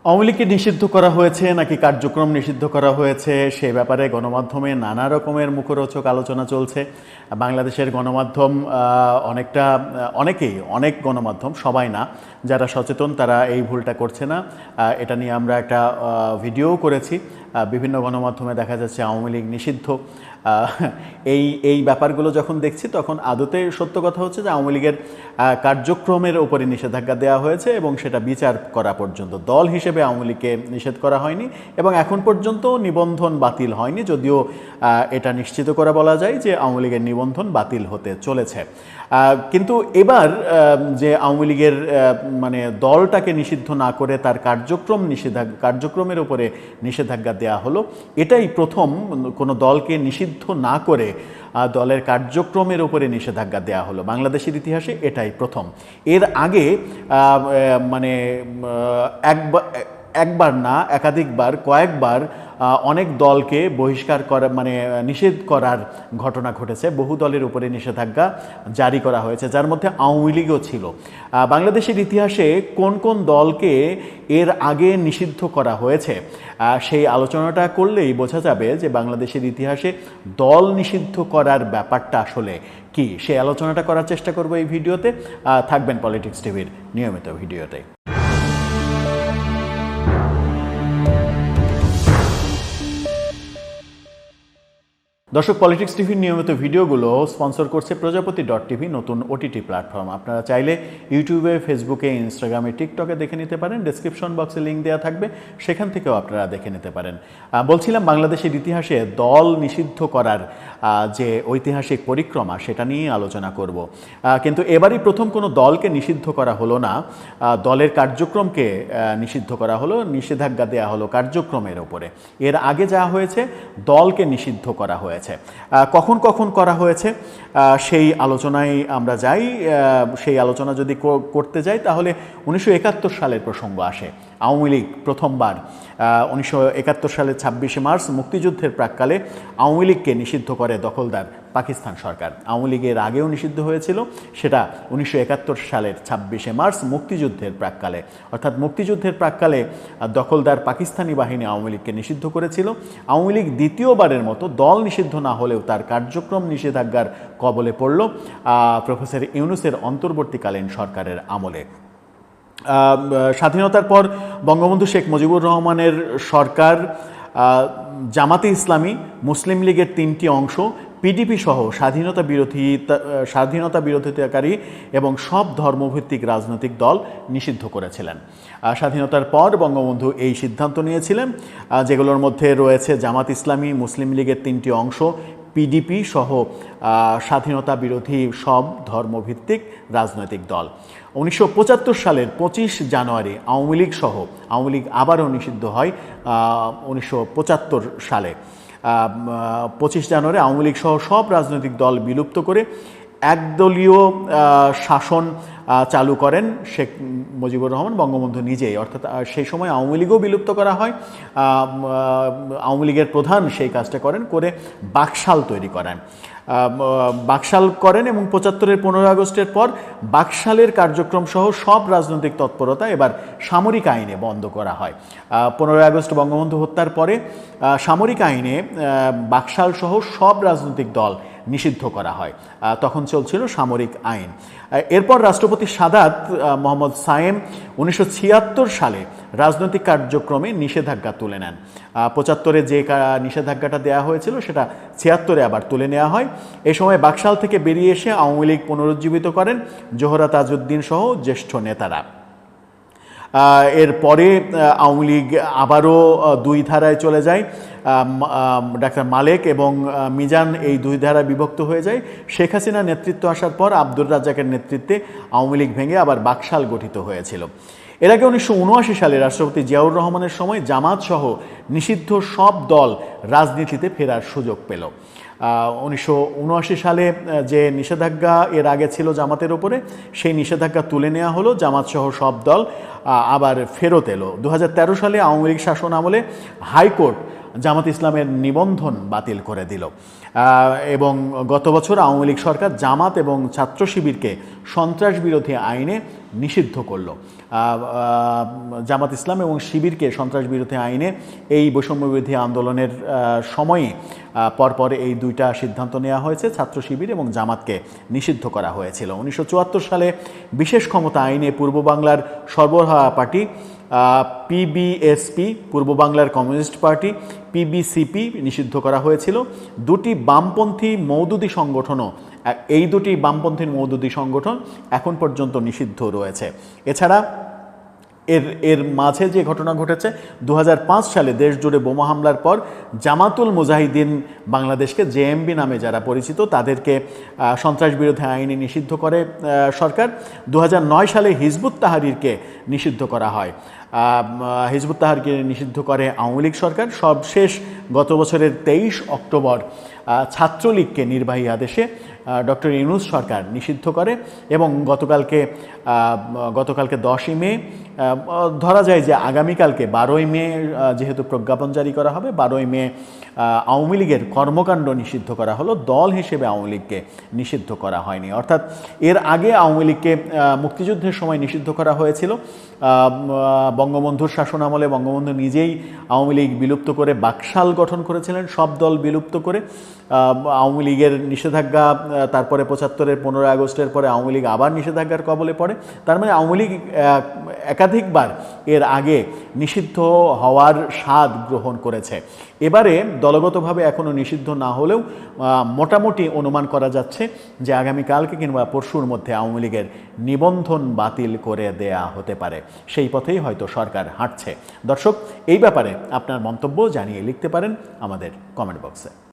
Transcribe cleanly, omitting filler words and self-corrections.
আওয়ামী লীগকে নিষিদ্ধ করা হয়েছে নাকি কার্যক্রম নিষিদ্ধ করা হয়েছে সে ব্যাপারে গণমাধ্যমে নানা রকমের মুখরোচক আলোচনা চলছে। বাংলাদেশের গণমাধ্যম অনেক গণমাধ্যম, সবাই না, যারা সচেতন তারা এই ভুলটা করছে না। এটা নিয়ে আমরা একটা ভিডিও করেছি। বিভিন্ন গণমাধ্যমে দেখা যাচ্ছে আওয়ামী লীগ নিষিদ্ধ। এই ব্যাপারগুলো যখন দেখছি তখন আদতে সত্য কথা হচ্ছে যে আওয়ামী লীগের কার্যক্রমের উপরে নিষেধাজ্ঞা দেওয়া হয়েছে এবং সেটা বিচার করা পর্যন্ত দল হিসেবে আওয়ামী লীগকে নিষেধ করা হয়নি এবং এখন পর্যন্ত নিবন্ধন বাতিল হয়নি, যদিও এটা নিশ্চিত করে বলা যায় যে আওয়ামী লীগের নিবন্ধন বাতিল হতে চলেছে। কিন্তু এবার যে আওয়ামী লীগের মানে দলটাকে নিষিদ্ধ না করে তার কার্যক্রমের উপরে নিষেধাজ্ঞা দেওয়া হলো, এটাই প্রথম কোনো দলকে নিষিদ্ধ না করে দলের কার্যক্রমের উপরে নিষেধাজ্ঞা দেওয়া হলো বাংলাদেশের ইতিহাসে, এটাই প্রথম। এর আগে মানে একবার না একাধিকবার কয়েকবার অনেক দলকে বহিষ্কার করা মানে নিষেধ করার ঘটনা ঘটেছে। বহু দলের উপরে নিষেধাজ্ঞা জারি করা হয়েছে, যার মধ্যে আওয়ামী লীগও ছিল। বাংলাদেশের ইতিহাসে কোন কোন দলকে এর আগে নিষিদ্ধ করা হয়েছে সেই আলোচনাটা করলেই বোঝা যাবে যে বাংলাদেশের ইতিহাসে দল নিষিদ্ধ করার ব্যাপারটা আসলে কি। সেই আলোচনাটা করার চেষ্টা করব এই ভিডিওতে। থাকবেন পলিটিক্স টিভির নিয়মিত ভিডিওতে। দর্শক, পলিটিক্স টিভির নিয়মিত ভিডিওগুলো স্পন্সর করছে প্রজাপতি.টিভি, নতুন ওটিটি প্ল্যাটফর্ম। আপনারা চাইলে ইউটিউবে, ফেসবুকে, ইনস্টাগ্রামে, টিকটকে দেখে নিতে পারেন। ডেসক্রিপশন বক্সে লিঙ্ক দেওয়া থাকবে, সেখান থেকেও আপনারা দেখে নিতে পারেন। বলছিলাম বাংলাদেশের ইতিহাসে দল নিষিদ্ধ করার যে ঐতিহাসিক পরিক্রমা সেটা নিয়ে আলোচনা করব। কিন্তু এবারই প্রথম কোনো দলকে নিষিদ্ধ করা হলো না, দলের কার্যক্রমকে নিষিদ্ধ করা হলো, নিষেধাজ্ঞা দেওয়া হলো কার্যক্রমের ওপরে। এর আগে যা হয়েছে দলকে নিষিদ্ধ করা হয়েছে। কখন কখন করা হয়েছে সেই আলোচনায় আমরা যাই। সেই আলোচনা যদি করতে যাই তাহলে 1971 সালের প্রসঙ্গ আসে। আওয়ামী লীগ প্রথমবার 1971 সালের 26শে মার্চ মুক্তিযুদ্ধের প্রাক্কালে আওয়ামী লীগকে নিষিদ্ধ করে দখলদার পাকিস্তান সরকার। আওয়ামী লীগের আগেও নিষিদ্ধ হয়েছিল, সেটা 1971 সালের 26শে মার্চ মুক্তিযুদ্ধের প্রাক্কালে। অর্থাৎ মুক্তিযুদ্ধের প্রাক্কালে দখলদার পাকিস্তানি বাহিনী আওয়ামী লীগকে নিষিদ্ধ করেছিল। আওয়ামী লীগ দ্বিতীয়বারের মতো দল নিষিদ্ধ না হলেও তার কার্যক্রম নিষেধাজ্ঞার কবলে পড়ল প্রফেসর ইউনূসের অন্তর্বর্তীকালীন সরকারের আমলে। স্বাধীনতার পর বঙ্গবন্ধু শেখ মুজিবুর রহমানের সরকার জামাতে ইসলামী, মুসলিম লীগের 3টি অংশ, পিডিপি সহ স্বাধীনতা বিরোধিতাকারী এবং সব ধর্মভিত্তিক রাজনৈতিক দল নিষিদ্ধ করেছিলেন। স্বাধীনতার পর বঙ্গবন্ধু এই সিদ্ধান্ত নিয়েছিলেন, যেগুলোর মধ্যে রয়েছে জামাত ইসলামী, মুসলিম লীগের 3টি অংশ, পিডিপি সহ স্বাধীনতা বিরোধী সব ধর্মভিত্তিক রাজনৈতিক দল। 1975 সালের 25 জানুয়ারি আওয়ামী লীগ আবারও নিষিদ্ধ হয় 1975 সালে। 25 জানুয়ারি আওয়ামী লীগ সহ সব রাজনৈতিক দল বিলুপ্ত করে একদলীয় শাসন চালু করেন শেখ মুজিবুর রহমান, বঙ্গবন্ধু নিজেই। অর্থাৎ সেই সময় আওয়ামী লীগও বিলুপ্ত করা হয়। আওয়ামী লীগের প্রধান সেই কাজটা করে বাকশাল তৈরি করেন। বাকশাল করেন এবং 75-এর 15 আগস্টের পর বাকশালের কার্যক্রম সহ সব রাজনৈতিক তৎপরতা এবার সামরিক আইনে বন্ধ করা হয়। 15 আগস্ট বঙ্গবন্ধু হত্যার পরে সামরিক আইনে বাকশাল সহ সব রাজনৈতিক দল নিষিদ্ধ করা হয়। তখন চলছিল সামরিক আইন। এরপর রাষ্ট্রপতি সাদাত মোহাম্মদ সায়েম 1976 সালে রাজনৈতিক কার্যক্রমে নিষেধাজ্ঞা তুলে নেন। 75-এ যে নিষেধাজ্ঞাটা দেওয়া হয়েছিল সেটা 76-এ আবার তুলে নেওয়া হয়। এই সময় বাকশাল থেকে বেরিয়ে এসে আওয়ামী লীগ পুনরুজ্জীবিত করেন জোহরা তাজউদ্দিন সহ জ্যেষ্ঠ নেতারা। এরপরে আওয়ামী লীগ আবারও দুই ধারায় চলে যায়। ডাক্তার মালেক এবং মিজান এই দুই ধারায় বিভক্ত হয়ে যায়। শেখ হাসিনা নেতৃত্ব আসার পর আব্দুর রাজ্জাকের নেতৃত্বে আওয়ামী লীগ ভেঙে আবার বাকশাল গঠিত হয়েছিল। এর আগে 1979 সালে রাষ্ট্রপতি জিয়াউর রহমানের সময় জামাত সহ নিষিদ্ধ সব দল রাজনীতিতে ফেরার সুযোগ পেল। 1979 সালে যে নিষেধাজ্ঞা এর আগে ছিল জামাতের ওপরে, সেই নিষেধাজ্ঞা তুলে নেওয়া হলো, জামাত সহ সব দল আবার ফেরত এলো। 2013 সালে আওয়ামী লীগ শাসন আমলে হাইকোর্ট জামাত ইসলামের নিবন্ধন বাতিল করে দিল এবং গত বছর আওয়ামী লীগ সরকার জামাত এবং ছাত্র শিবিরকে সন্ত্রাস বিরোধী আইনে নিষিদ্ধ করলো। জামাত ইসলাম এবং শিবিরকে সন্ত্রাস বিরোধী আইনে এই বৈষম্য বিরোধী আন্দোলনের সময়ে পরপর এই দুইটা সিদ্ধান্ত নেওয়া হয়েছে। ছাত্র শিবির এবং জামাতকে নিষিদ্ধ করা হয়েছিল। 1974 সালে বিশেষ ক্ষমতা আইনে পূর্ব বাংলার সরবরাহ পার্টি পিবিএসপি, পূর্ব বাংলার কমিউনিস্ট পার্টি পিবিসিপি নিষিদ্ধ করা হয়েছিল। দুটি বামপন্থী মওদুদি সংগঠনও, এই দুটি বামপন্থী মওদুদি সংগঠন এখন পর্যন্ত নিষিদ্ধ রয়েছে। এছাড়া এর মাঝে যে ঘটনা ঘটেছে, 2005 সালে দেশ জুড়ে বোমা হামলার পর জামাতুল মুজাহিদিন বাংলাদেশকে জেএমবি নামে যারা পরিচিত তাদেরকে সন্ত্রাস বিরোধী আইনে নিষিদ্ধ করে সরকার। 2009 সালে হিজবুত তাহরিরকে নিষিদ্ধ করা হয়। হিজবুত তাহরিরকে নিষিদ্ধ করে আওয়ামী লীগ সরকার। সবশেষ গত বছরের 23 অক্টোবর ছাত্রলীগকে নির্বাহী আদেশে ডক্টর ইউনূস সরকার নিষিদ্ধ করে এবং গতকালকে 10ই মে, ধরা যায় যে আগামীকালকে 12ই মে যেহেতু প্রজ্ঞাপন জারি করা হবে, 12ই মে আওয়ামী লীগের কর্মকাণ্ড নিষিদ্ধ করা হলো। দল হিসেবে আওয়ামী লীগকে নিষিদ্ধ করা হয়নি। অর্থাৎ এর আগে আওয়ামী লীগকে মুক্তিযুদ্ধের সময় নিষিদ্ধ করা হয়েছিল। বঙ্গবন্ধুর শাসনামলে বঙ্গবন্ধু নিজেই আওয়ামী লীগ বিলুপ্ত করে বাকশাল গঠন করেছিলেন, সব দল বিলুপ্ত করে। আওয়ামী লীগের নিষেধাজ্ঞা তারপরে 75-এর 15 আগস্টের পরে আওয়ামী লীগ আবার নিষেধাজ্ঞার কবলে পড়ে। তার মানে আওয়ামী লীগ একাধিকবার এর আগে নিষিদ্ধ হওয়ার স্বাদ গ্রহণ করেছে। এবারে দলগতভাবে এখনও নিষিদ্ধ না হলেও মোটামুটি অনুমান করা যাচ্ছে যে আগামীকালকে কিংবা পরশুর মধ্যে আওয়ামী লীগের নিবন্ধন বাতিল করে দেয়া হতে পারে। সেই পথেই হয়তো সরকার হাঁটছে। দর্শক, এই ব্যাপারে আপনার মন্তব্য জানিয়ে লিখতে পারেন আমাদের কমেন্ট বক্সে।